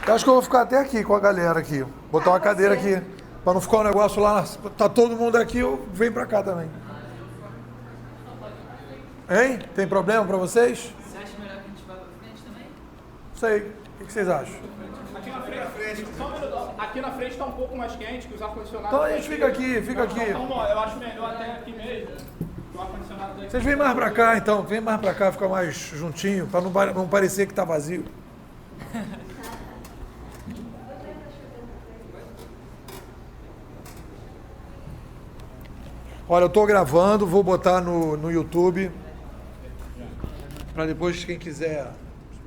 Eu acho que eu vou ficar até aqui com a galera aqui. Botar uma cadeira aqui. Pra não ficar um negócio lá. Tá todo mundo aqui, eu venho pra cá também. Hein? Tem problema pra vocês? Você acha melhor que a gente vá pra frente também? Não sei. O que vocês acham? Aqui na frente, só um minuto. Aqui na frente tá um pouco mais quente que os ar-condicionados. Então a gente fica aqui, fica aqui. Então, eu acho melhor até aqui mesmo. O ar-condicionado daqui. Vocês vêm mais pra cá então, vem mais pra cá, fica mais juntinho, pra não parecer que tá vazio. Olha, eu tô gravando, vou botar no YouTube, pra depois quem quiser,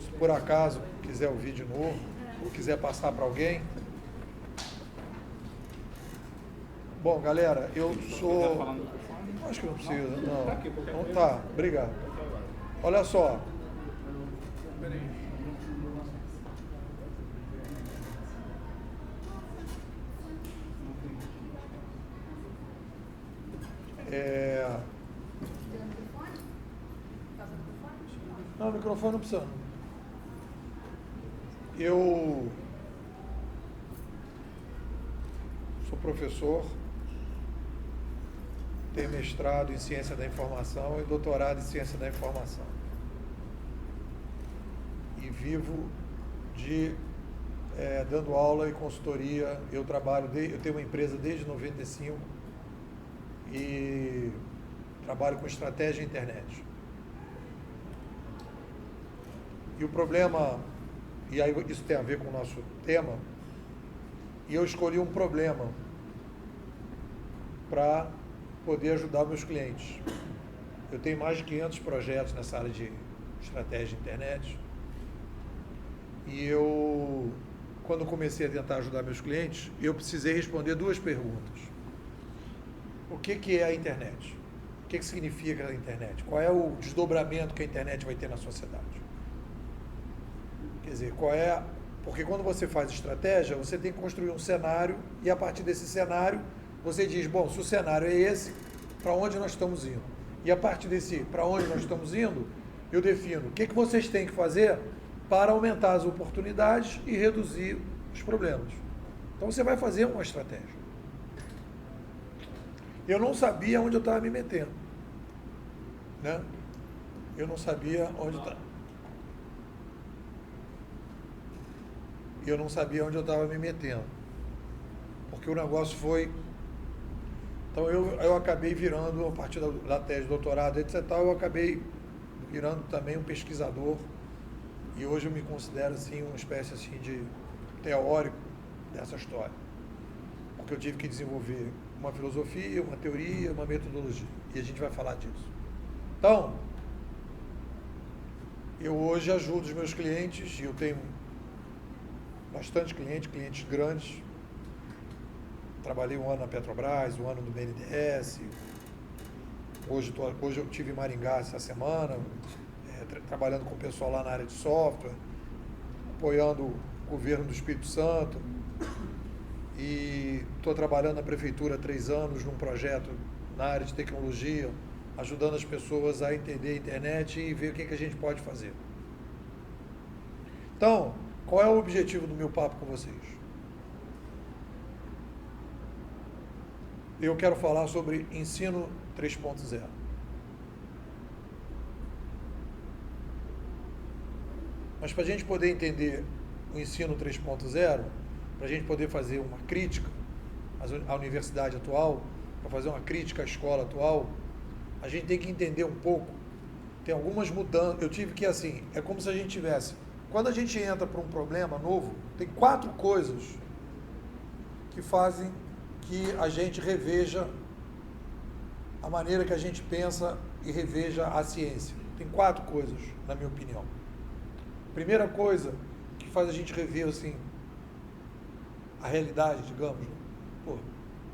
se por acaso, quiser ouvir de novo, ou quiser passar pra alguém. Bom, galera, eu sou... Acho que não precisa, não. Então tá, obrigado. Olha só. Não, o microfone não precisa. Eu sou professor, tenho mestrado em Ciência da Informação e doutorado em Ciência da Informação. E vivo dando aula e consultoria. Eu tenho uma empresa desde 95 e trabalho com estratégia e internet. E o problema, e aí isso tem a ver com o nosso tema, e eu escolhi um problema para poder ajudar meus clientes. Eu tenho mais de 500 projetos nessa área de estratégia de internet. E eu, quando comecei a tentar ajudar meus clientes, eu precisei responder duas perguntas. O que é a internet? O que significa a internet? Qual é o desdobramento que a internet vai ter na sociedade? Quer dizer, porque quando você faz estratégia, você tem que construir um cenário e a partir desse cenário você diz, bom, se o cenário é esse, para onde nós estamos indo? E a partir desse para onde nós estamos indo, eu defino o que vocês têm que fazer para aumentar as oportunidades e reduzir os problemas. Então você vai fazer uma estratégia. Eu não sabia onde eu estava me metendo, né? Eu não sabia onde eu estava me metendo, porque o negócio foi... Então eu acabei virando, a partir da tese de doutorado, etc., eu acabei virando também um pesquisador, e hoje eu me considero assim, uma espécie assim, de teórico dessa história, porque eu tive que desenvolver uma filosofia, uma teoria, uma metodologia, e a gente vai falar disso. Então, eu hoje ajudo os meus clientes, e eu tenho bastante clientes grandes. Trabalhei um ano na Petrobras, um ano no BNDES. Hoje eu estive em Maringá essa semana, trabalhando com o pessoal lá na área de software, apoiando o governo do Espírito Santo. E estou trabalhando na prefeitura há 3 anos num projeto na área de tecnologia, ajudando as pessoas a entender a internet e ver o que a gente pode fazer. Então, qual é o objetivo do meu papo com vocês? Eu quero falar sobre ensino 3.0. Mas para a gente poder entender o ensino 3.0, para a gente poder fazer uma crítica à universidade atual, para fazer uma crítica à escola atual, a gente tem que entender um pouco. Tem algumas mudanças. Eu tive que, assim, é como se a gente tivesse... Quando a gente entra para um problema novo, tem 4 coisas que fazem que a gente reveja a maneira que a gente pensa e reveja a ciência. Tem 4 coisas, na minha opinião. Primeira coisa que faz a gente rever, assim, a realidade, digamos,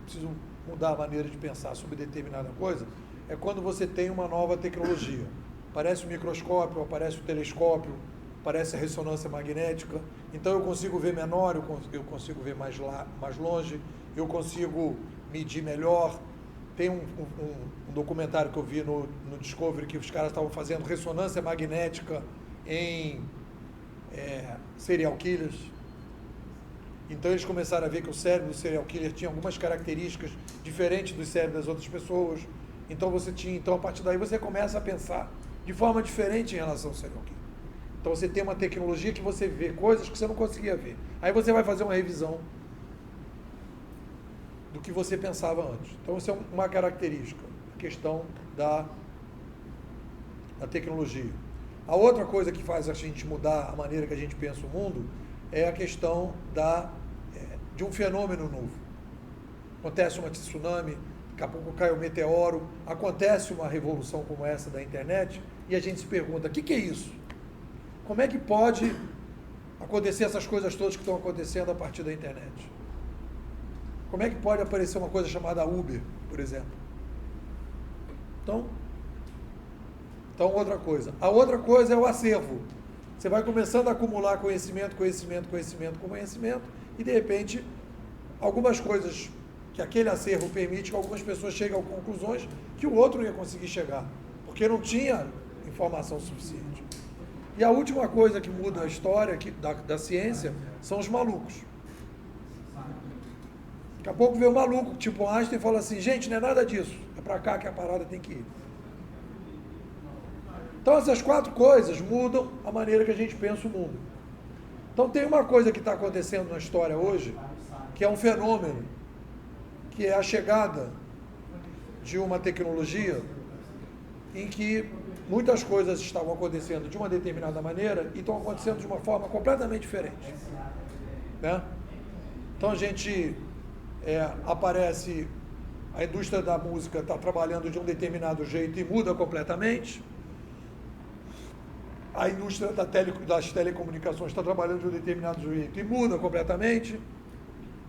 preciso mudar a maneira de pensar sobre determinada coisa, é quando você tem uma nova tecnologia. Aparece o microscópio, aparece o telescópio, aparece a ressonância magnética, então eu consigo ver menor, eu consigo ver mais longe, eu consigo medir melhor. Tem um documentário que eu vi no Discovery que os caras estavam fazendo ressonância magnética em serial killers. Então eles começaram a ver que o cérebro do serial killer tinha algumas características diferentes do cérebro das outras pessoas. Então a partir daí você começa a pensar de forma diferente em relação ao serial killer. Então você tem uma tecnologia que você vê coisas que você não conseguia ver. Aí você vai fazer uma revisão do que você pensava antes. Então isso é uma característica, a questão da tecnologia. A outra coisa que faz a gente mudar a maneira que a gente pensa o mundo é a questão de um fenômeno novo. Acontece uma tsunami, daqui a pouco cai um meteoro, acontece uma revolução como essa da internet, e a gente se pergunta, o que é isso? Como é que pode acontecer essas coisas todas que estão acontecendo a partir da internet? Como é que pode aparecer uma coisa chamada Uber, por exemplo? Então, outra coisa. A outra coisa é o acervo. Você vai começando a acumular conhecimento, e de repente, algumas coisas que aquele acervo permite que algumas pessoas cheguem a conclusões que o outro não ia conseguir chegar, porque não tinha informação suficiente. E a última coisa que muda a história da ciência são os malucos. Daqui a pouco vê um maluco, tipo Einstein, e fala assim, gente, não é nada disso, é para cá que a parada tem que ir. Então essas 4 coisas mudam a maneira que a gente pensa o mundo. Então tem uma coisa que está acontecendo na história hoje, que é um fenômeno, que é a chegada de uma tecnologia em que muitas coisas estavam acontecendo de uma determinada maneira e estão acontecendo de uma forma completamente diferente. Né? Então a gente aparece, a indústria da música está trabalhando de um determinado jeito e muda completamente. A indústria das telecomunicações está trabalhando de um determinado jeito e muda completamente.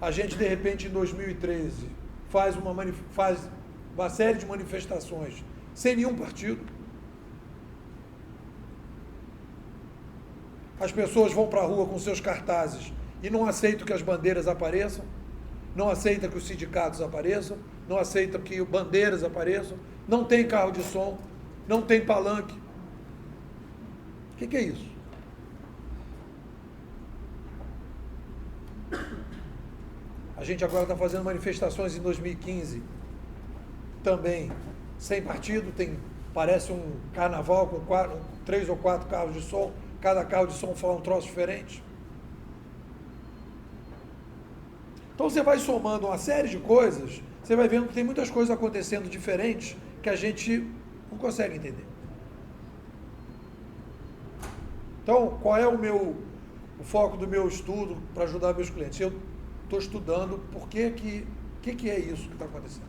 A gente, de repente, em 2013, faz uma série de manifestações sem nenhum partido. As pessoas vão para a rua com seus cartazes e não aceitam que as bandeiras apareçam, não aceitam que os sindicatos apareçam, não aceitam que bandeiras apareçam, não tem carro de som, não tem palanque. O que é isso? A gente agora está fazendo manifestações em 2015, também sem partido, parece um carnaval com 3 ou 4 carros de som, cada carro de som fala um troço diferente. Então você vai somando uma série de coisas, você vai vendo que tem muitas coisas acontecendo diferentes que a gente não consegue entender. Então, qual é o foco do meu estudo para ajudar meus clientes? Eu estou estudando por que é isso que está acontecendo.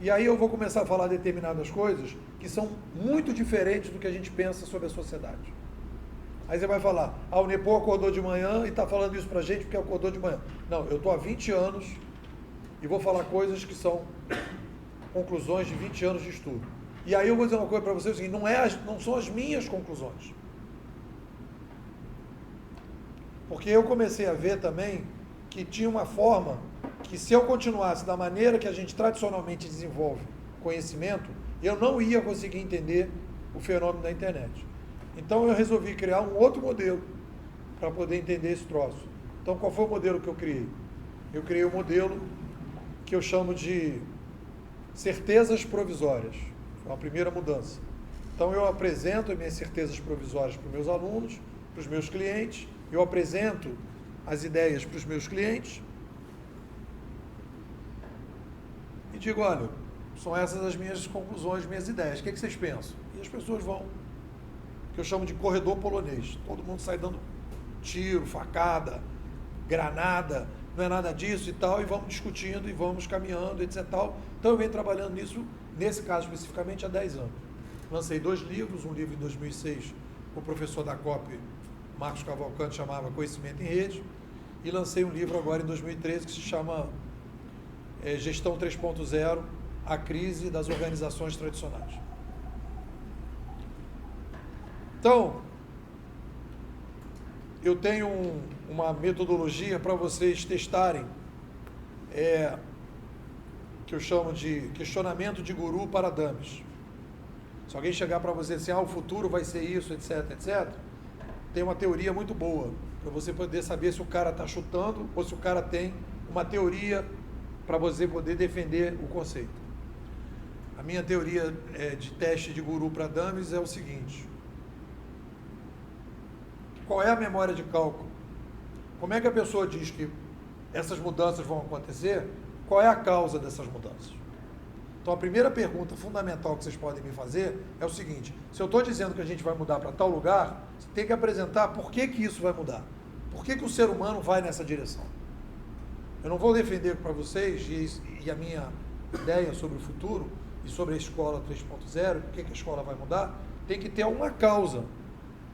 E aí eu vou começar a falar determinadas coisas que são muito diferentes do que a gente pensa sobre a sociedade. Aí você vai falar, o Nepô acordou de manhã e está falando isso para a gente porque acordou de manhã. Não, eu estou há 20 anos e vou falar coisas que são conclusões de 20 anos de estudo. E aí eu vou dizer uma coisa para vocês, assim, não são as minhas conclusões. Porque eu comecei a ver também que tinha uma forma que, se eu continuasse da maneira que a gente tradicionalmente desenvolve conhecimento, eu não ia conseguir entender o fenômeno da internet. Então eu resolvi criar um outro modelo para poder entender esse troço. Então qual foi o modelo que eu criei? Eu criei um modelo que eu chamo de certezas provisórias. Foi uma primeira mudança. Então eu apresento as minhas certezas provisórias para os meus alunos, para os meus clientes, eu apresento as ideias para os meus clientes e digo, olha, são essas as minhas conclusões, minhas ideias, o que vocês pensam? E as pessoas vão, que eu chamo de corredor polonês, todo mundo sai dando tiro, facada, granada, não é nada disso e tal, e vamos discutindo e vamos caminhando, etc. Tal. Então eu venho trabalhando nisso, nesse caso especificamente, há 10 anos. Lancei 2 livros, um livro em 2006, com o professor da COP, Marcos Cavalcante, chamava Conhecimento em Rede, e lancei um livro agora em 2013 que se chama Gestão 3.0, a crise das organizações tradicionais. Então, eu tenho uma metodologia para vocês testarem, que eu chamo de questionamento de guru para dummies. Se alguém chegar para você assim, o futuro vai ser isso, etc, etc, tem uma teoria muito boa para você poder saber se o cara está chutando ou se o cara tem uma teoria para você poder defender o conceito. A minha teoria de teste de guru para dummies é o seguinte: qual é a memória de cálculo? Como é que a pessoa diz que essas mudanças vão acontecer? Qual é a causa dessas mudanças? Então, a primeira pergunta fundamental que vocês podem me fazer é o seguinte: se eu estou dizendo que a gente vai mudar para tal lugar, você tem que apresentar por que isso vai mudar. Por que o ser humano vai nessa direção? Eu não vou defender para vocês, e a minha ideia sobre o futuro e sobre a escola 3.0, por que a escola vai mudar, tem que ter uma causa.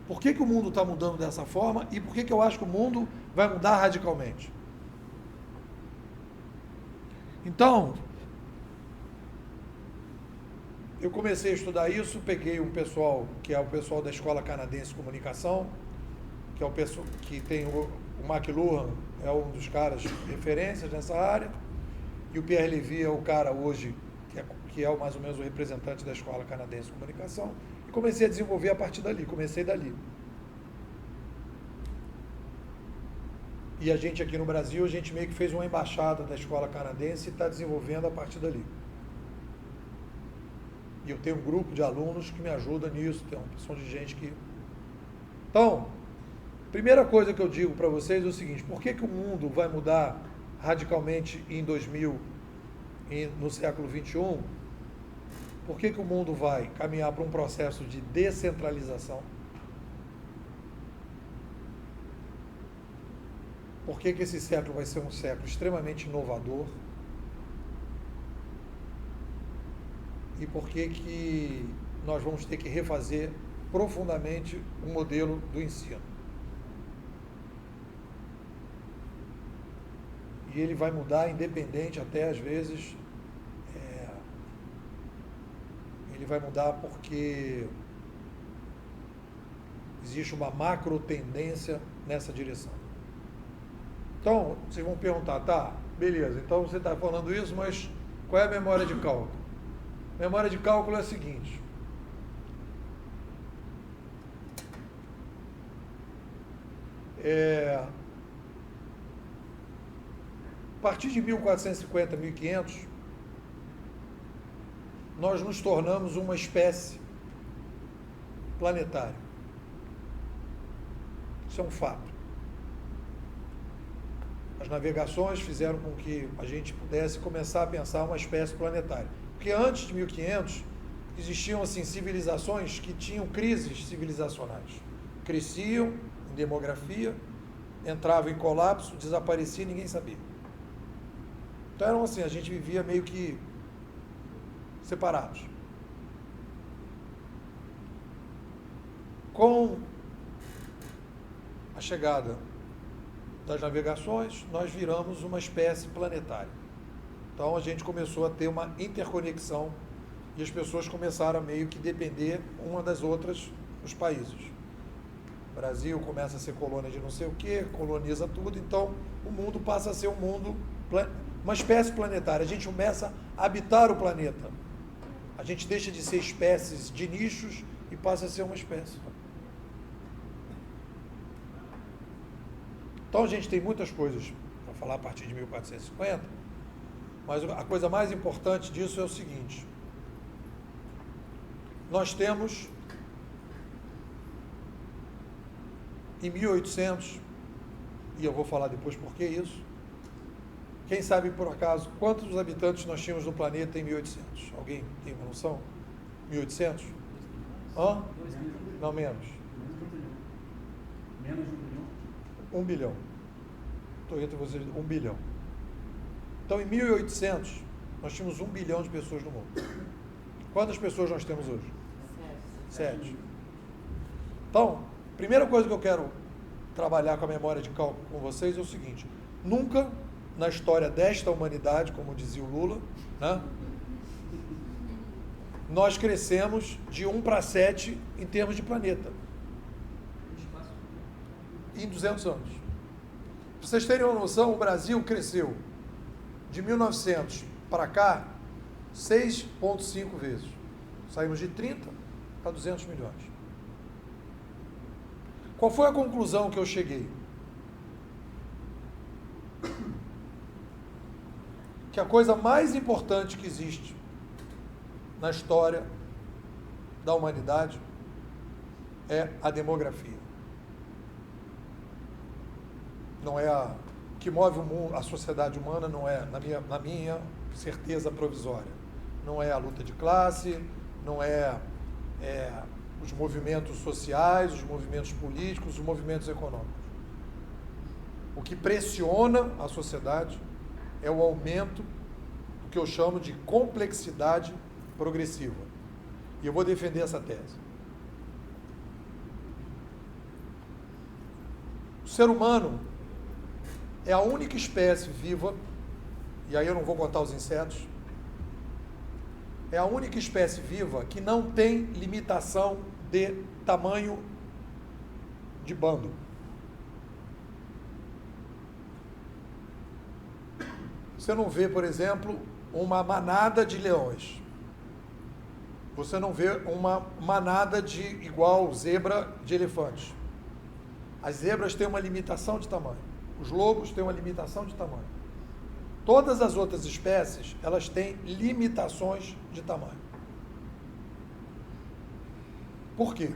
Por que o mundo está mudando dessa forma e por que eu acho que o mundo vai mudar radicalmente? Então, eu comecei a estudar isso, peguei um pessoal, que é o pessoal da Escola Canadense de Comunicação, que é o pessoal que tem o McLuhan, é um dos caras referências nessa área, e o Pierre Levy é o cara hoje, que é mais ou menos o representante da Escola Canadense de Comunicação, e comecei a desenvolver a partir dali, comecei dali. E a gente aqui no Brasil, a gente meio que fez uma embaixada da Escola Canadense e está desenvolvendo a partir dali. E eu tenho um grupo de alunos que me ajuda nisso, tem uma pessoa de gente que... Então, primeira coisa que eu digo para vocês é o seguinte: por que o mundo vai mudar radicalmente no século XXI? Por que o mundo vai caminhar para um processo de descentralização? Por que esse século vai ser um século extremamente inovador? E por que nós vamos ter que refazer profundamente o modelo do ensino? E ele vai mudar independente, até às vezes, ele vai mudar porque existe uma macro tendência nessa direção. Então, vocês vão perguntar, tá, beleza, então você está falando isso, mas qual é a memória de cálculo? Memória de cálculo é a seguinte: a partir de 1450, 1500, nós nos tornamos uma espécie planetária. Isso é um fato. As navegações fizeram com que a gente pudesse começar a pensar uma espécie planetária. Porque antes de 1500, existiam assim, civilizações que tinham crises civilizacionais. Cresciam em demografia, entravam em colapso, desapareciam e ninguém sabia. Então eram assim, a gente vivia meio que separados. Com a chegada das navegações, nós viramos uma espécie planetária. Então a gente começou a ter uma interconexão e as pessoas começaram a meio que depender uma das outras nos países. O Brasil começa a ser colônia de não sei o quê, coloniza tudo, então o mundo passa a ser um mundo, uma espécie planetária. A gente começa a habitar o planeta. A gente deixa de ser espécies de nichos e passa a ser uma espécie. Então a gente tem muitas coisas para falar a partir de 1450, mas a coisa mais importante disso é o seguinte: nós temos, em 1800, e eu vou falar depois por que isso, quem sabe por acaso quantos habitantes nós tínhamos no planeta em 1800? Alguém tem uma noção? 1800? Hã? Não, menos. Menos de 1 bilhão? 1 bilhão. Estou entre vocês, 1 bilhão. Então, em 1800, nós tínhamos 1 bilhão de pessoas no mundo. Quantas pessoas nós temos hoje? 7. Então, primeira coisa que eu quero trabalhar com a memória de cálculo com vocês é o seguinte: nunca na história desta humanidade, como dizia o Lula, né, nós crescemos de 1 para 7 em termos de planeta. Em 200 anos. Para vocês terem uma noção, o Brasil cresceu de 1900 para cá 6,5 vezes. Saímos de 30 Está 200 milhões. Qual foi a conclusão que eu cheguei? Que a coisa mais importante que existe na história da humanidade é a demografia. Não é o que move o mundo, a sociedade humana não é, na minha certeza provisória, não é a luta de classe, não é os movimentos sociais, os movimentos políticos, os movimentos econômicos. O que pressiona a sociedade é o aumento do que eu chamo de complexidade progressiva. E eu vou defender essa tese. O ser humano é a única espécie viva, e aí eu não vou contar os insetos, é a única espécie viva que não tem limitação de tamanho de bando. Você não vê, por exemplo, uma manada de leões. Você não vê uma manada igual zebra de elefantes. As zebras têm uma limitação de tamanho. Os lobos têm uma limitação de tamanho. Todas as outras espécies, elas têm limitações de tamanho. Por quê?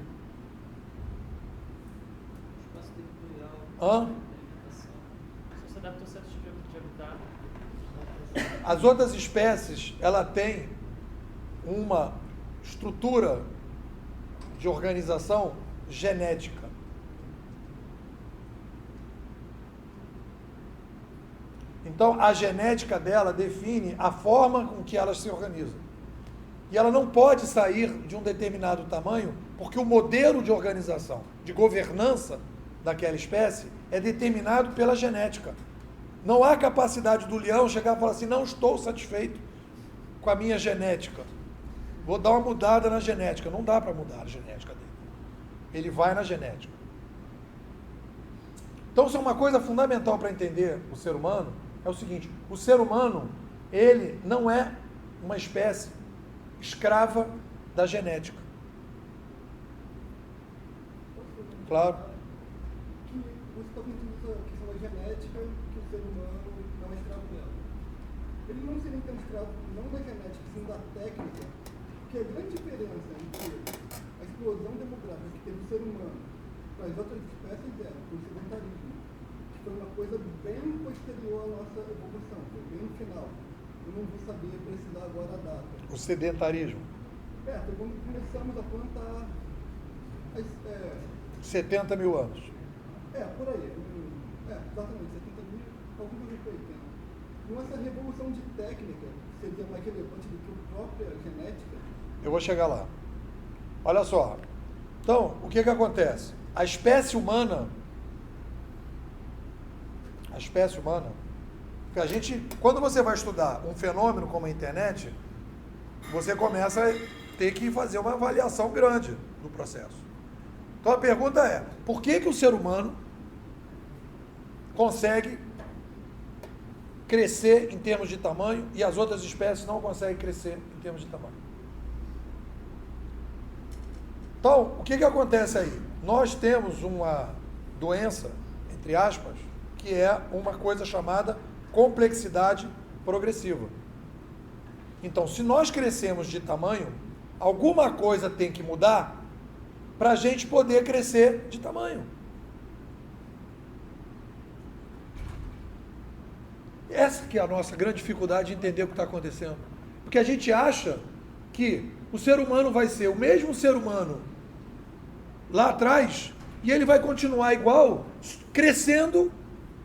Espaço territorial. Hã? Só se adapta a certo tipo de habitat. As outras espécies, ela tem uma estrutura de organização genética. Então, a genética dela define a forma com que elas se organizam. E ela não pode sair de um determinado tamanho, porque o modelo de organização, de governança daquela espécie é determinado pela genética. Não há capacidade do leão chegar e falar assim, não estou satisfeito com a minha genética. Vou dar uma mudada na genética. Não dá para mudar a genética dele. Ele vai na genética. Então, isso é uma coisa fundamental para entender o ser humano, é o seguinte, o ser humano, ele não é uma espécie escrava da genética. Claro. Que você está contando a questão da genética, que o ser humano não é escravo dela. Ele não seria então escravo não da genética, sim da técnica, porque a grande diferença entre a explosão demográfica que teve o ser humano para as outras espécies era o sedentarismo, que foi uma coisa bem posterior à nossa evolução, foi bem no final. Eu não vou saber precisar agora a data. O sedentarismo. Foi quando começamos a plantar 70 mil anos. Por aí. Exatamente, 70 mil, alguma coisa por 80. Com essa revolução de técnica, seria mais relevante do que a própria genética? Eu vou chegar lá. Olha só. Então, o que acontece? A espécie humana, que a gente, quando você vai estudar um fenômeno como a internet, você começa a ter que fazer uma avaliação grande do processo. Então a pergunta é, por que o ser humano consegue crescer em termos de tamanho e as outras espécies não conseguem crescer em termos de tamanho? Então, o que acontece aí? Nós temos uma doença, entre aspas, que é uma coisa chamada complexidade progressiva. Então, se nós crescemos de tamanho, alguma coisa tem que mudar para a gente poder crescer de tamanho. Essa que é a nossa grande dificuldade de entender o que está acontecendo. Porque a gente acha que o ser humano vai ser o mesmo ser humano lá atrás e ele vai continuar igual, crescendo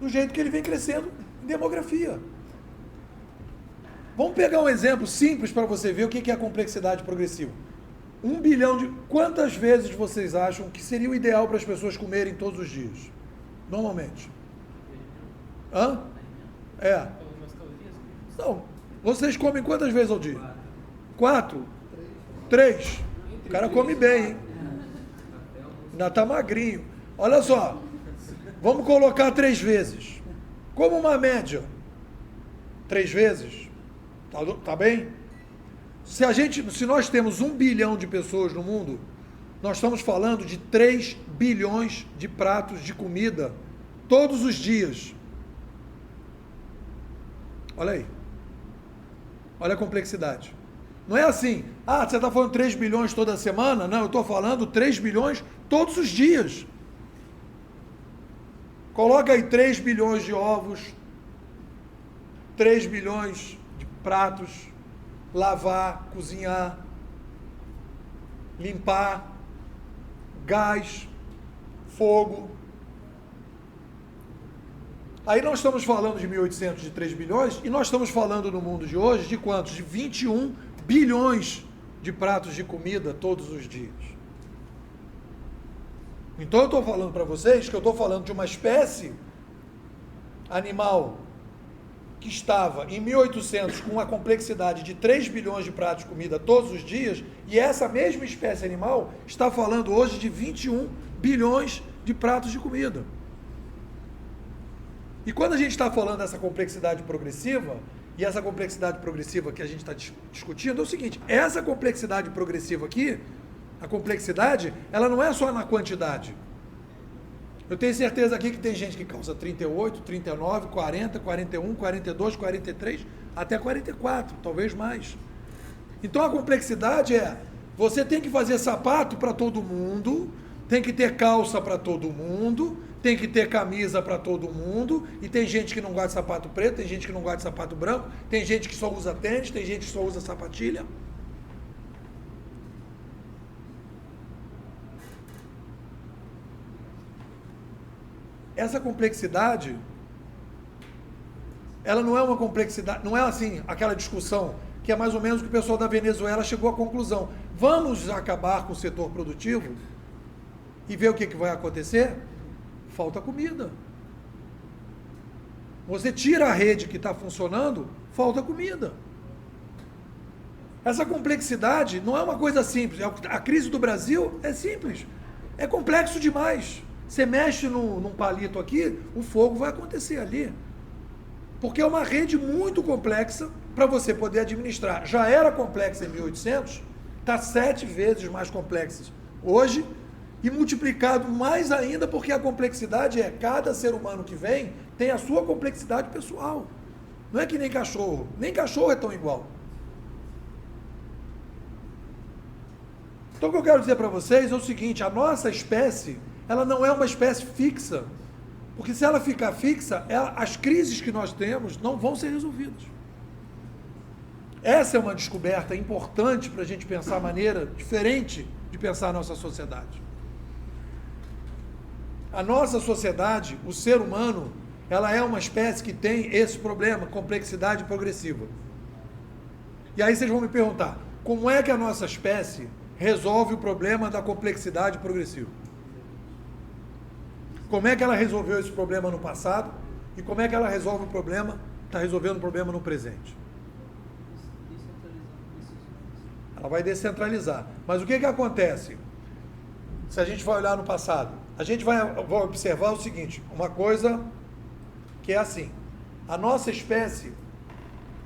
do jeito que ele vem crescendo em demografia. Vamos pegar um exemplo simples para você ver o que é a complexidade progressiva. 1 bilhão de... Quantas vezes vocês acham que seria o ideal para as pessoas comerem todos os dias? Normalmente. Hã? Não. Vocês comem quantas vezes ao dia? 4? 3? O cara come bem, hein? Ainda está magrinho. Olha só. Vamos colocar 3 vezes. Como uma média. 3 vezes. Tá bem? Se nós temos 1 bilhão de pessoas no mundo, nós estamos falando de 3 bilhões de pratos de comida todos os dias. Olha aí. Olha a complexidade. Não é assim, você está falando 3 bilhões toda semana? Não, eu estou falando 3 bilhões todos os dias. Coloca aí 3 bilhões de ovos, 3 bilhões de pratos, lavar, cozinhar, limpar, gás, fogo. Aí nós estamos falando de 1.800, de 3 bilhões, e nós estamos falando no mundo de hoje de quantos? De 21 bilhões de pratos de comida todos os dias. Então eu estou falando para vocês que eu estou falando de uma espécie animal que estava em 1800 com uma complexidade de 3 bilhões de pratos de comida todos os dias, e essa mesma espécie animal está falando hoje de 21 bilhões de pratos de comida. E quando a gente está falando dessa complexidade progressiva, e essa complexidade progressiva que a gente está discutindo é o seguinte, essa complexidade progressiva aqui, a complexidade, ela não é só na quantidade. Eu tenho certeza aqui que tem gente que causa 38, 39, 40, 41, 42, 43, até 44, talvez mais. Então a complexidade é, você tem que fazer sapato para todo mundo, tem que ter calça para todo mundo, tem que ter camisa para todo mundo, e tem gente que não gosta de sapato preto, tem gente que não gosta de sapato branco, tem gente que só usa tênis, tem gente que só usa sapatilha. Essa complexidade, ela não é uma complexidade, não é assim, aquela discussão que é mais ou menos o que o pessoal da Venezuela chegou à conclusão. Vamos acabar com o setor produtivo e ver o que vai acontecer? Falta comida. Você tira a rede que está funcionando, falta comida. Essa complexidade não é uma coisa simples. A crise do Brasil é simples. É complexo demais. Você mexe num palito aqui, o fogo vai acontecer ali. Porque é uma rede muito complexa para você poder administrar. Já era complexa em 1800, está 7 vezes mais complexa hoje, e multiplicado mais ainda porque a complexidade é, cada ser humano que vem tem a sua complexidade pessoal. Não é que nem cachorro é tão igual. Então o que eu quero dizer para vocês é o seguinte, a nossa espécie, ela não é uma espécie fixa, porque se ela ficar fixa, as crises que nós temos não vão ser resolvidas. Essa é uma descoberta importante para a gente pensar a maneira diferente de pensar a nossa sociedade. A nossa sociedade, o ser humano, ela é uma espécie que tem esse problema, complexidade progressiva. E aí vocês vão me perguntar, como é que a nossa espécie resolve o problema da complexidade progressiva? Como é que ela resolveu esse problema no passado e como é que ela resolve o problema, está resolvendo o problema no presente? Ela vai descentralizar. Mas o que acontece? Se a gente vai olhar no passado, a gente vai observar o seguinte, uma coisa que é assim, a nossa espécie,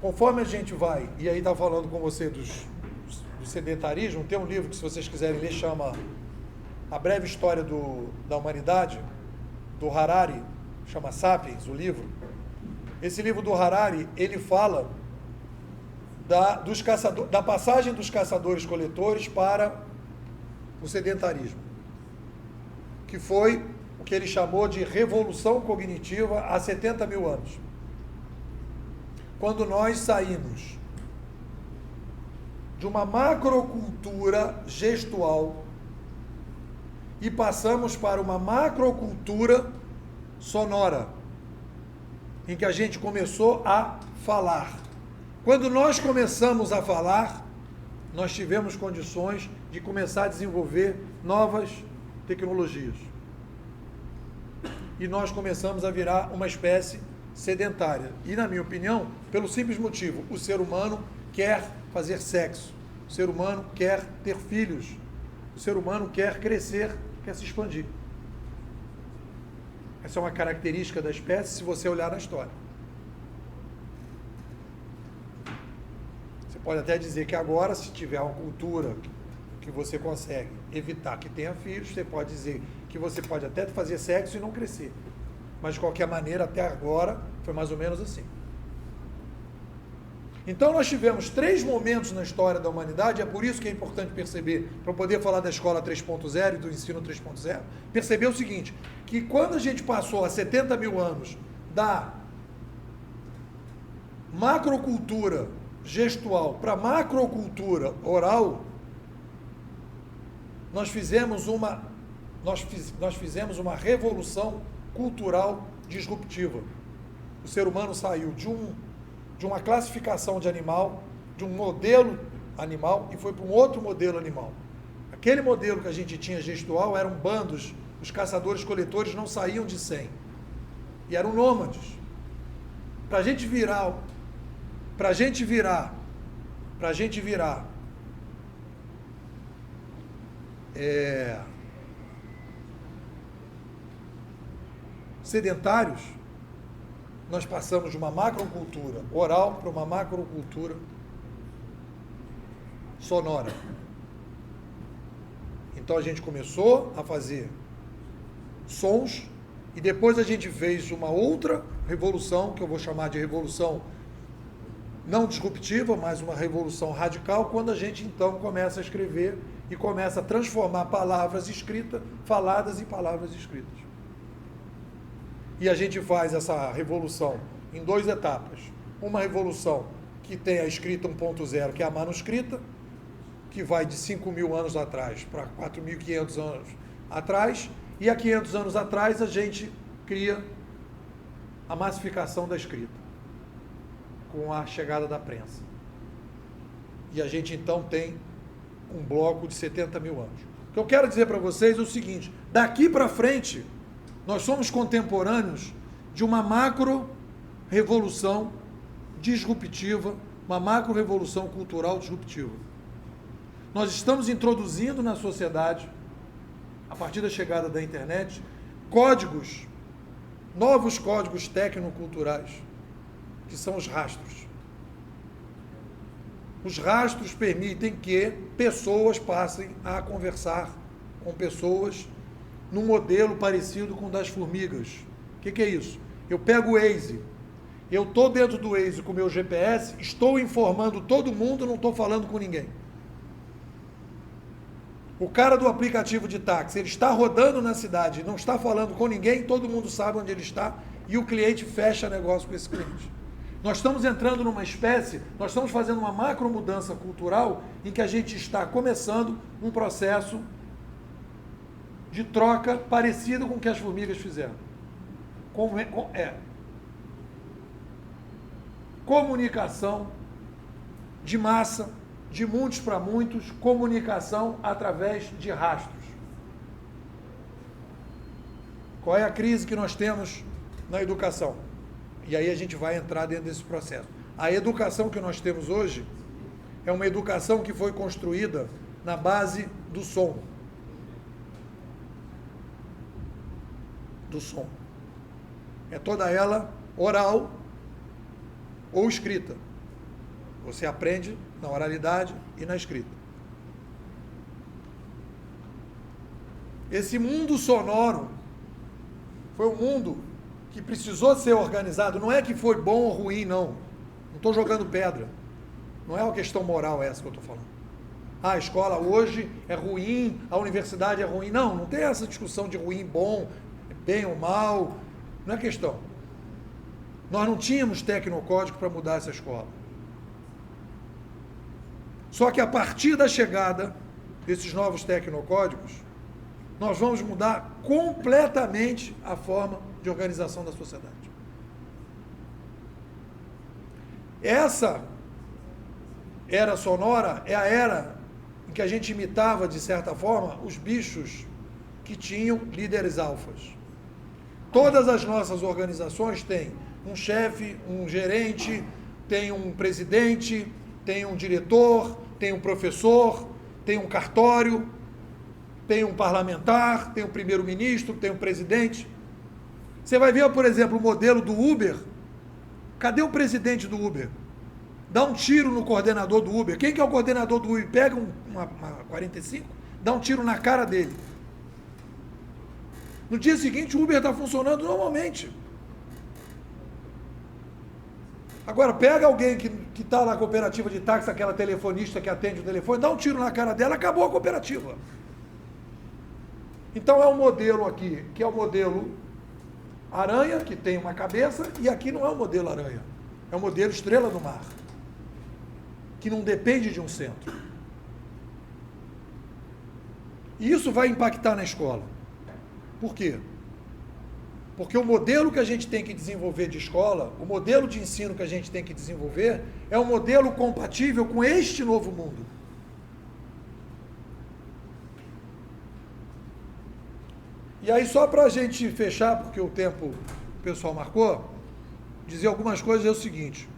conforme a gente vai, e aí está falando com você do sedentarismo, tem um livro que se vocês quiserem ler, chama A Breve História da Humanidade, do Harari, chama Sapiens, o livro. Esse livro do Harari, ele fala da passagem dos caçadores-coletores para o sedentarismo, que foi o que ele chamou de revolução cognitiva há 70 mil anos. Quando nós saímos de uma macrocultura gestual e passamos para uma macrocultura sonora, em que a gente começou a falar. Quando nós começamos a falar, nós tivemos condições de começar a desenvolver novas tecnologias. E nós começamos a virar uma espécie sedentária. E, na minha opinião, pelo simples motivo, o ser humano quer fazer sexo, o ser humano quer ter filhos, o ser humano quer crescer, quer se expandir. Essa é uma característica da espécie, se você olhar na história. Você pode até dizer que agora, se tiver uma cultura que você consegue evitar que tenha filhos, você pode dizer que você pode até fazer sexo e não crescer. Mas, de qualquer maneira, até agora, foi mais ou menos assim. Então, nós tivemos 3 momentos na história da humanidade, é por isso que é importante perceber, para poder falar da escola 3.0 e do ensino 3.0, perceber o seguinte, que quando a gente passou a 70 mil anos da macrocultura gestual para macrocultura oral, nós fizemos uma revolução cultural disruptiva. O ser humano saiu de uma classificação de animal, de um modelo animal, e foi para um outro modelo animal. Aquele modelo que a gente tinha gestual eram bandos, os caçadores-coletores não saíam de 100, e eram nômades. Para a gente virar sedentários, nós passamos de uma macrocultura oral para uma macrocultura sonora. Então a gente começou a fazer sons e depois a gente fez uma outra revolução, que eu vou chamar de revolução não disruptiva, mas uma revolução radical, quando a gente então começa a escrever e começa a transformar palavras escritas, faladas em palavras escritas. E a gente faz essa revolução em 2 etapas. Uma revolução que tem a escrita 1.0, que é a manuscrita, que vai de 5.000 anos atrás para 4.500 anos atrás, e há 500 anos atrás a gente cria a massificação da escrita, com a chegada da prensa. E a gente então tem um bloco de 70 mil anos. O que eu quero dizer para vocês é o seguinte, daqui para frente, nós somos contemporâneos de uma macro-revolução disruptiva, uma macro-revolução cultural disruptiva. Nós estamos introduzindo na sociedade, a partir da chegada da internet, novos códigos tecnoculturais, que são os rastros. Os rastros permitem que pessoas passem a conversar com pessoas num modelo parecido com o das formigas. O que é isso? Eu pego o Waze, eu estou dentro do Waze com o meu GPS, estou informando todo mundo, não estou falando com ninguém. O cara do aplicativo de táxi, ele está rodando na cidade, não está falando com ninguém, todo mundo sabe onde ele está e o cliente fecha negócio com esse cliente. Nós estamos entrando numa espécie, nós estamos fazendo uma macro mudança cultural em que a gente está começando um processo de troca parecido com o que as formigas fizeram. Comunicação de massa, de muitos para muitos, comunicação através de rastros. Qual é a crise que nós temos na educação? E aí a gente vai entrar dentro desse processo. A educação que nós temos hoje é uma educação que foi construída na base do som. Do som. É toda ela oral ou escrita. Você aprende na oralidade e na escrita. Esse mundo sonoro foi um mundo que precisou ser organizado. Não é que foi bom ou ruim, não. Não estou jogando pedra. Não é uma questão moral essa que eu estou falando. A escola hoje é ruim, a universidade é ruim. Não tem essa discussão de ruim, bom, bem ou mal. Não é questão. Nós não tínhamos tecnocódigo para mudar essa escola. Só que a partir da chegada desses novos tecnocódigos, nós vamos mudar completamente a forma de organização da sociedade. Essa era sonora é a era em que a gente imitava, de certa forma, os bichos que tinham líderes alfas. Todas as nossas organizações têm um chefe, um gerente, tem um presidente, tem um diretor, tem um professor, tem um cartório, tem um parlamentar, tem um primeiro-ministro, tem um presidente. Você vai ver, por exemplo, o modelo do Uber. Cadê o presidente do Uber? dá um tiro no coordenador do Uber. Quem que é o coordenador do Uber? Pega uma 45, dá um tiro na cara dele. No dia seguinte, o Uber está funcionando normalmente. Agora, pega alguém que está na cooperativa de táxi, aquela telefonista que atende o telefone, dá um tiro na cara dela, acabou a cooperativa. Então é um modelo aqui, que é o modelo aranha, que tem uma cabeça, e aqui não é o modelo aranha. É o modelo estrela do mar, que não depende de um centro. E isso vai impactar na escola. Por quê? Porque o modelo que a gente tem que desenvolver de escola, o modelo de ensino que a gente tem que desenvolver, é um modelo compatível com este novo mundo. E aí, só para a gente fechar, porque o tempo o pessoal marcou, dizer algumas coisas é o seguinte.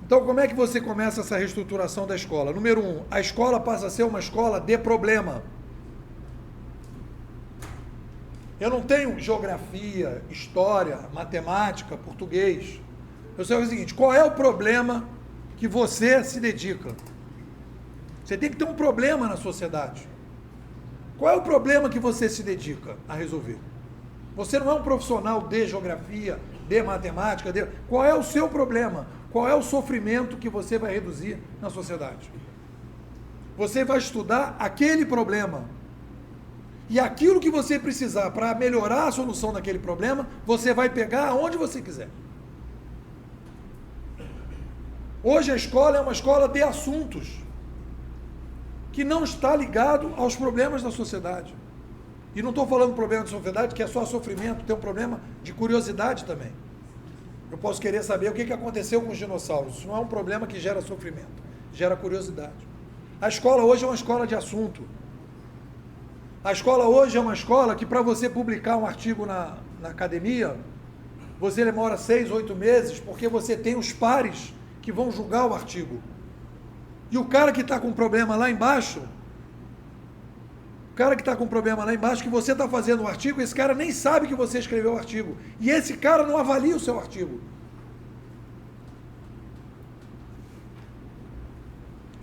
Então, como é que você começa essa reestruturação da escola? Número 1, a escola passa a ser uma escola de problema. Eu não tenho geografia, história, matemática, português. Eu sei o seguinte, qual é o problema que você se dedica? Você tem que ter um problema na sociedade. Qual é o problema que você se dedica a resolver? Você não é um profissional de geografia, de matemática, qual é o seu problema? Qual é o sofrimento que você vai reduzir na sociedade? Você vai estudar aquele problema. E aquilo que você precisar para melhorar a solução daquele problema, você vai pegar aonde você quiser. Hoje a escola é uma escola de assuntos, que não está ligado aos problemas da sociedade. E não estou falando problema da sociedade, que é só sofrimento, tem um problema de curiosidade também. Eu posso querer saber o que aconteceu com os dinossauros. Isso não é um problema que gera sofrimento, gera curiosidade. A escola hoje é uma escola de assunto. A escola hoje é uma escola que, para você publicar um artigo na academia, você demora 6, 8 meses, porque você tem os pares que vão julgar o artigo. E o cara que está com problema lá embaixo, que você está fazendo um artigo, esse cara nem sabe que você escreveu o artigo. E esse cara não avalia o seu artigo.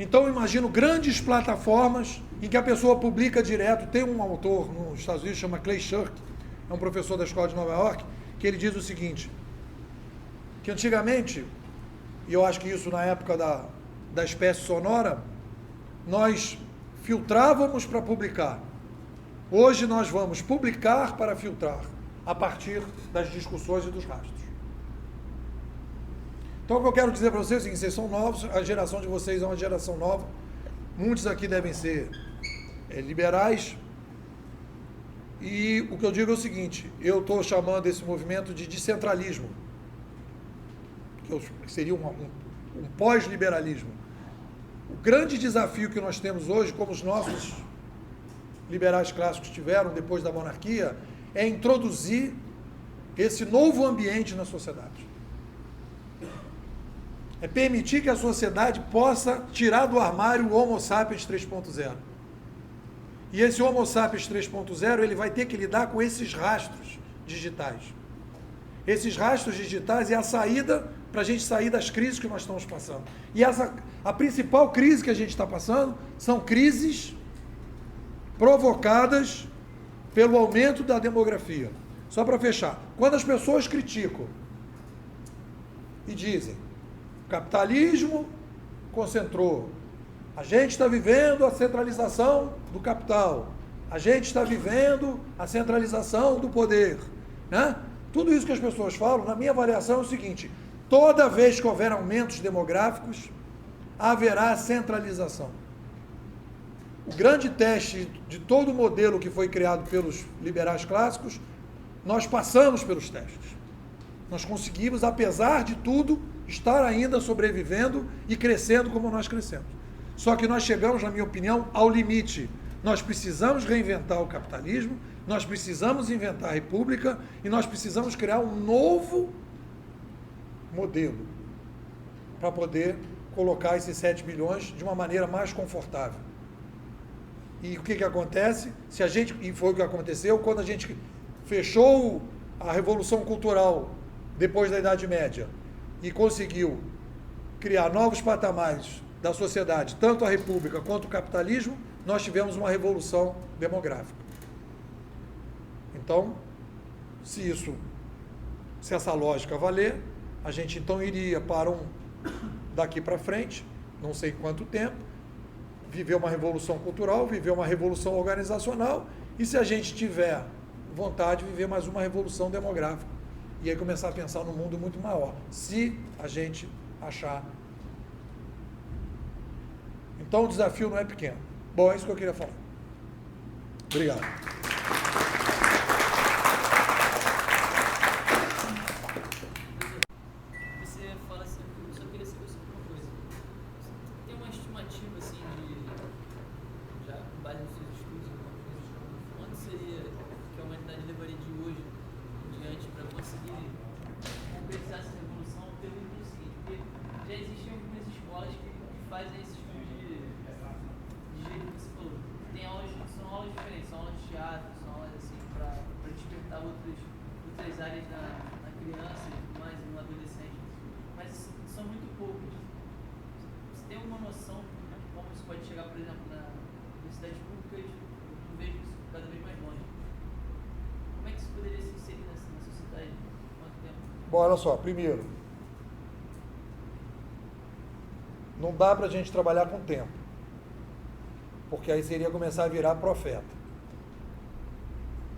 Então eu imagino grandes plataformas em que a pessoa publica direto. Tem um autor nos Estados Unidos, chama Clay Shirk, é um professor da escola de Nova York, que ele diz o seguinte, que antigamente, e eu acho que isso na época da espécie sonora, nós filtrávamos para publicar. Hoje nós vamos publicar para filtrar, a partir das discussões e dos rastros. Então o que eu quero dizer para vocês é o seguinte, vocês são novos, a geração de vocês é uma geração nova, muitos aqui devem ser liberais, e o que eu digo é o seguinte, eu estou chamando esse movimento de descentralismo, que seria um pós-liberalismo. O grande desafio que nós temos hoje, como os nossos liberais clássicos tiveram depois da monarquia, é introduzir esse novo ambiente na sociedade. É permitir que a sociedade possa tirar do armário o Homo sapiens 3.0. E esse Homo sapiens 3.0, ele vai ter que lidar com esses rastros digitais. Esses rastros digitais é a saída para a gente sair das crises que nós estamos passando. E a principal crise que a gente está passando são crises provocadas pelo aumento da demografia. Só para fechar, quando as pessoas criticam e dizem, o capitalismo concentrou, a gente está vivendo a centralização do capital, a gente está vivendo a centralização do poder, né? Tudo isso que as pessoas falam, na minha avaliação é o seguinte, toda vez que houver aumentos demográficos, haverá centralização. O grande teste de todo o modelo que foi criado pelos liberais clássicos, nós passamos pelos testes. Nós conseguimos, apesar de tudo, estar ainda sobrevivendo e crescendo como nós crescemos. Só que nós chegamos, na minha opinião, ao limite. Nós precisamos reinventar o capitalismo, nós precisamos inventar a república e nós precisamos criar um novo modelo para poder colocar esses 7 bilhões de uma maneira mais confortável. E o que acontece? E foi o que aconteceu quando a gente fechou a Revolução Cultural depois da Idade Média e conseguiu criar novos patamares da sociedade, tanto a república quanto o capitalismo, nós tivemos uma revolução demográfica. Então, se essa lógica valer, a gente então iria para daqui para frente, não sei quanto tempo, viver uma revolução cultural, viver uma revolução organizacional, e se a gente tiver vontade, viver mais uma revolução demográfica. E aí começar a pensar num mundo muito maior, se a gente achar. Então o desafio não é pequeno. Bom, é isso que eu queria falar. Obrigado. Você fala assim, eu só queria saber sobre uma coisa. Você tem uma estimativa assim já com base nos seus estudos, alguma coisa, quanto seria que a humanidade levaria de hoje em diante para conseguir concretizar essa revolução pelo seguinte, porque já existem algumas escolas que fazem esses tipos de jeito que você falou. Tem aulas, são aulas diferentes, são aulas de teatro, são aulas assim para despertar outras áreas na criança e tudo mais, no adolescente, mas são muito poucas. Você tem alguma noção de como isso pode chegar, por exemplo, na universidades públicas? Eu vejo isso cada vez mais longe. Como é que isso poderia se inserir na sociedade? Quanto tempo? Bom, olha só, primeiro, não dá para a gente trabalhar com tempo, porque aí seria começar a virar profeta.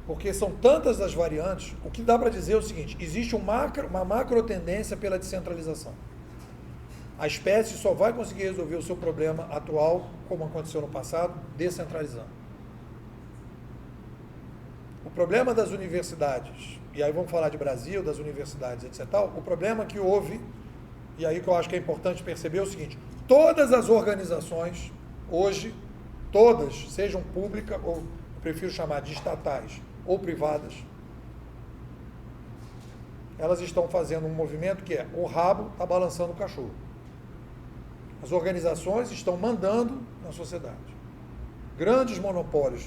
Porque são tantas as variantes, o que dá para dizer é o seguinte, existe uma macro tendência pela descentralização. A espécie só vai conseguir resolver o seu problema atual, como aconteceu no passado, descentralizando. O problema das universidades, e aí vamos falar de Brasil, das universidades, etc. O problema que houve, e aí que eu acho que é importante perceber é o seguinte, todas as organizações, hoje, todas, sejam públicas, ou eu prefiro chamar de estatais, ou privadas, elas estão fazendo um movimento que é, o rabo está balançando o cachorro. As organizações estão mandando na sociedade. Grandes monopólios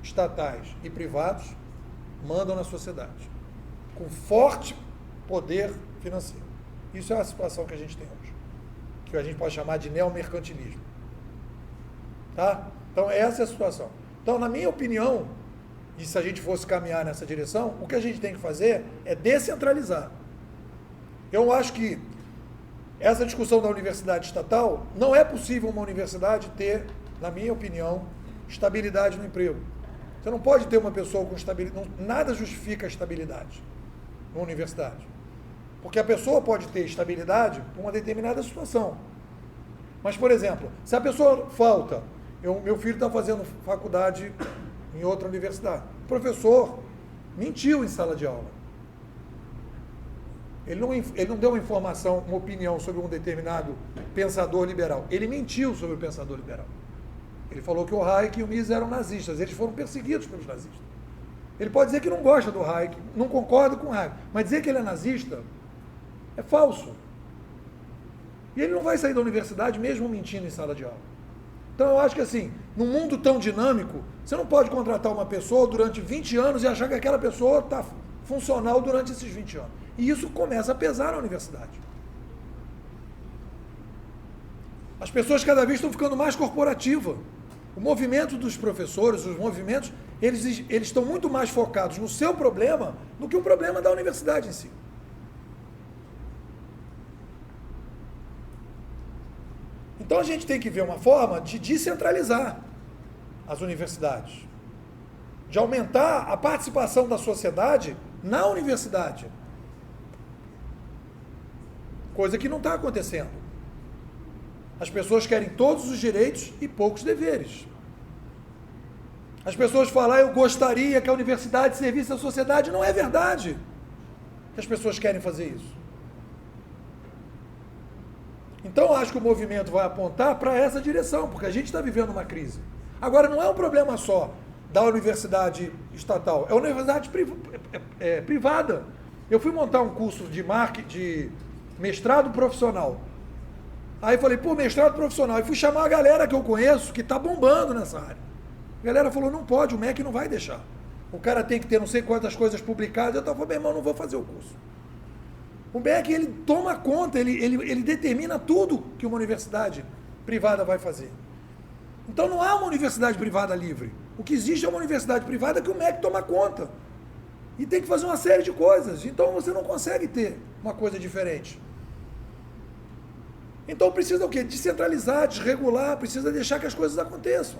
estatais e privados mandam na sociedade, com forte poder financeiro. Isso é a situação que a gente tem hoje, que a gente pode chamar de neomercantilismo. Tá? Então, essa é a situação. Então, na minha opinião, e se a gente fosse caminhar nessa direção, o que a gente tem que fazer é descentralizar. Eu acho que essa discussão da universidade estatal, não é possível uma universidade ter, na minha opinião, estabilidade no emprego. Você não pode ter uma pessoa com estabilidade, nada justifica a estabilidade numa universidade. Porque a pessoa pode ter estabilidade por uma determinada situação. Mas, por exemplo, se a pessoa falta, meu filho está fazendo faculdade em outra universidade, o professor mentiu em sala de aula. Ele não deu uma informação, uma opinião sobre um determinado pensador liberal. Ele mentiu sobre o pensador liberal. Ele falou que o Hayek e o Mises eram nazistas. Eles foram perseguidos pelos nazistas. Ele pode dizer que não gosta do Hayek, não concorda com o Hayek, mas dizer que ele é nazista é falso. E ele não vai sair da universidade mesmo mentindo em sala de aula. Então eu acho que assim, num mundo tão dinâmico, você não pode contratar uma pessoa durante 20 anos e achar que aquela pessoa está funcional durante esses 20 anos. E isso começa a pesar na universidade. As pessoas cada vez estão ficando mais corporativas. O movimento dos professores, os movimentos, eles estão muito mais focados no seu problema do que o problema da universidade em si. Então a gente tem que ver uma forma de descentralizar as universidades, de aumentar a participação da sociedade na universidade, coisa que não está acontecendo. As pessoas querem todos os direitos e poucos deveres. As pessoas falam, eu gostaria que a universidade servisse à sociedade. Não é verdade que as pessoas querem fazer isso. Então, eu acho que o movimento vai apontar para essa direção, porque a gente está vivendo uma crise. Agora, não é um problema só da universidade estatal, é uma universidade privada. Eu fui montar um curso de mestrado profissional. Aí falei, mestrado profissional. E fui chamar a galera que eu conheço, que está bombando nessa área. A galera falou, não pode, o MEC não vai deixar. O cara tem que ter não sei quantas coisas publicadas. Eu falei, meu irmão, não vou fazer o curso. O MEC, ele toma conta, ele determina tudo que uma universidade privada vai fazer. Então não há uma universidade privada livre. O que existe é uma universidade privada que o MEC toma conta. E tem que fazer uma série de coisas. Então você não consegue ter uma coisa diferente. Então precisa o quê? Descentralizar, desregular, precisa deixar que as coisas aconteçam.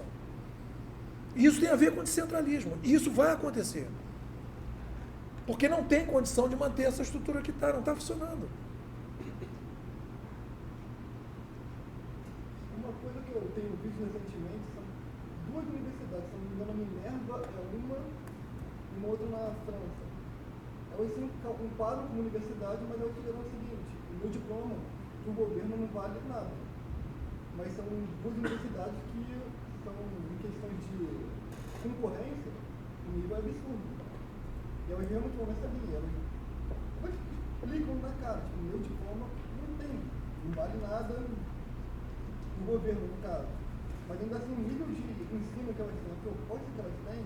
E isso tem a ver com descentralismo. E isso vai acontecer. Porque não tem condição de manter essa estrutura que está, não está funcionando. Uma coisa que eu tenho visto recentemente são duas universidades, se não me engano, a Minerva é uma e uma outra na França. Elas se comparam como universidade, mas elas fizeram o seguinte: o meu diploma do governo não vale nada. Mas são duas universidades que são, em questões de concorrência, o nível é absurdo. E elas realmente vão nessa linha. Elas explicam na cara, tipo, o meu diploma não vale nada no governo, no caso. Mas ainda assim, o nível de ensino que elas têm, a proposta que elas têm,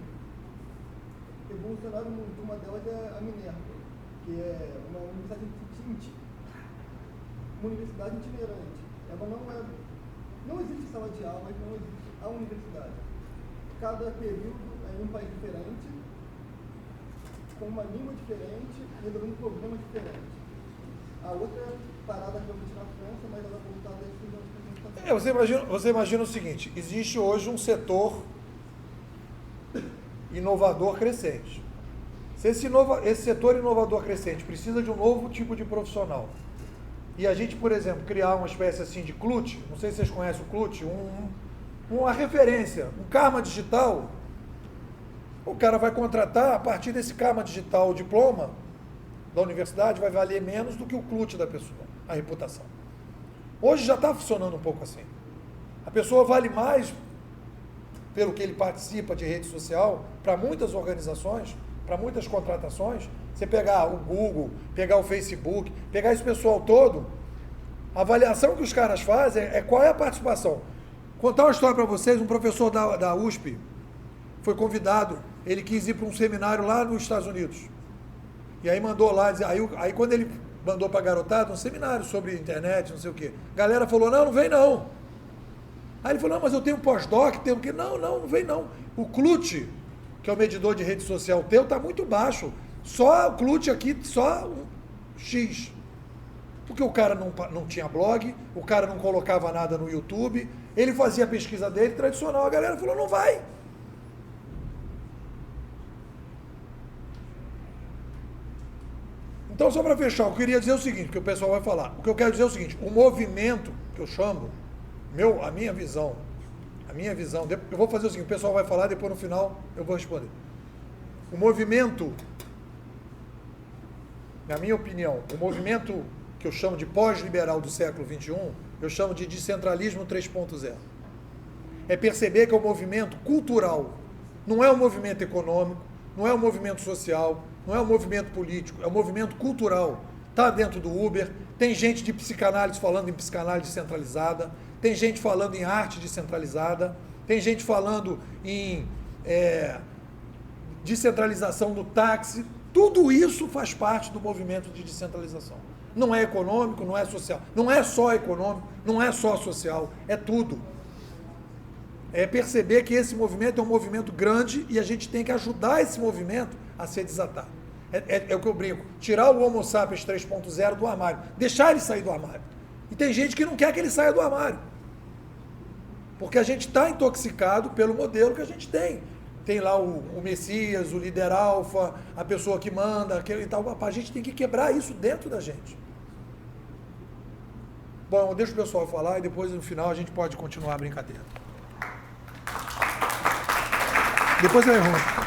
evolucionaram muito. Uma delas é a Minerva, que é uma universidade uma universidade itinerante. Ela não existe sala de aula, mas não existe a universidade. Cada período é em um país diferente, com uma língua diferente e resolvendo problemas diferentes. A outra parada realmente na França, mas ela é voltada a esses anos. Você imagina o seguinte: existe hoje um setor inovador crescente. Se esse setor inovador crescente precisa de um novo tipo de profissional, e a gente, por exemplo, criar uma espécie assim de CLUT, não sei se vocês conhecem o CLUT, uma referência, um karma digital, o cara vai contratar, a partir desse karma digital, o diploma da universidade vai valer menos do que o CLUT da pessoa, a reputação. Hoje já está funcionando um pouco assim. A pessoa vale mais pelo que ele participa de rede social, para muitas organizações, para muitas contratações. Você pegar o Google, pegar o Facebook, pegar esse pessoal todo, a avaliação que os caras fazem é qual é a participação. Contar uma história para vocês: um professor da USP foi convidado, ele quis ir para um seminário lá nos Estados Unidos. E aí mandou lá, aí quando ele mandou para a garotada um seminário sobre internet, não sei o quê, a galera falou: não vem não. Aí ele falou: não, mas eu tenho pós-doc, tenho o quê? Não vem não. O CLUT, que é o medidor de rede social teu, está muito baixo. Só o CLUT aqui, só um X. Porque o cara não tinha blog, o cara não colocava nada no YouTube, ele fazia a pesquisa dele tradicional, a galera falou: não vai. Então, só para fechar, eu queria dizer o seguinte, que o pessoal vai falar. O que eu quero dizer é o seguinte: o movimento que eu chamo, a minha visão, eu vou fazer o seguinte, o pessoal vai falar, depois no final eu vou responder. O movimento, na minha opinião, o movimento que eu chamo de pós-liberal do século XXI, eu chamo de descentralismo 3.0. É perceber que é um movimento cultural, não é um movimento econômico, não é um movimento social, não é um movimento político, é um movimento cultural. Está dentro do Uber, tem gente de psicanálise falando em psicanálise descentralizada, tem gente falando em arte descentralizada, tem gente falando em descentralização do táxi. Tudo isso faz parte do movimento de descentralização. Não é econômico, não é social, não é só econômico, não é só social, é tudo. É perceber que esse movimento é um movimento grande e a gente tem que ajudar esse movimento a ser desatado. É o que eu brinco: tirar o Homo sapiens 3.0 do armário, deixar ele sair do armário. E tem gente que não quer que ele saia do armário, porque a gente está intoxicado pelo modelo que a gente tem. Tem lá o Messias, o líder alfa, a pessoa que manda, aquele e tal. A gente tem que quebrar isso dentro da gente. Bom, deixa o pessoal falar e depois no final a gente pode continuar a brincadeira. Depois eu erro.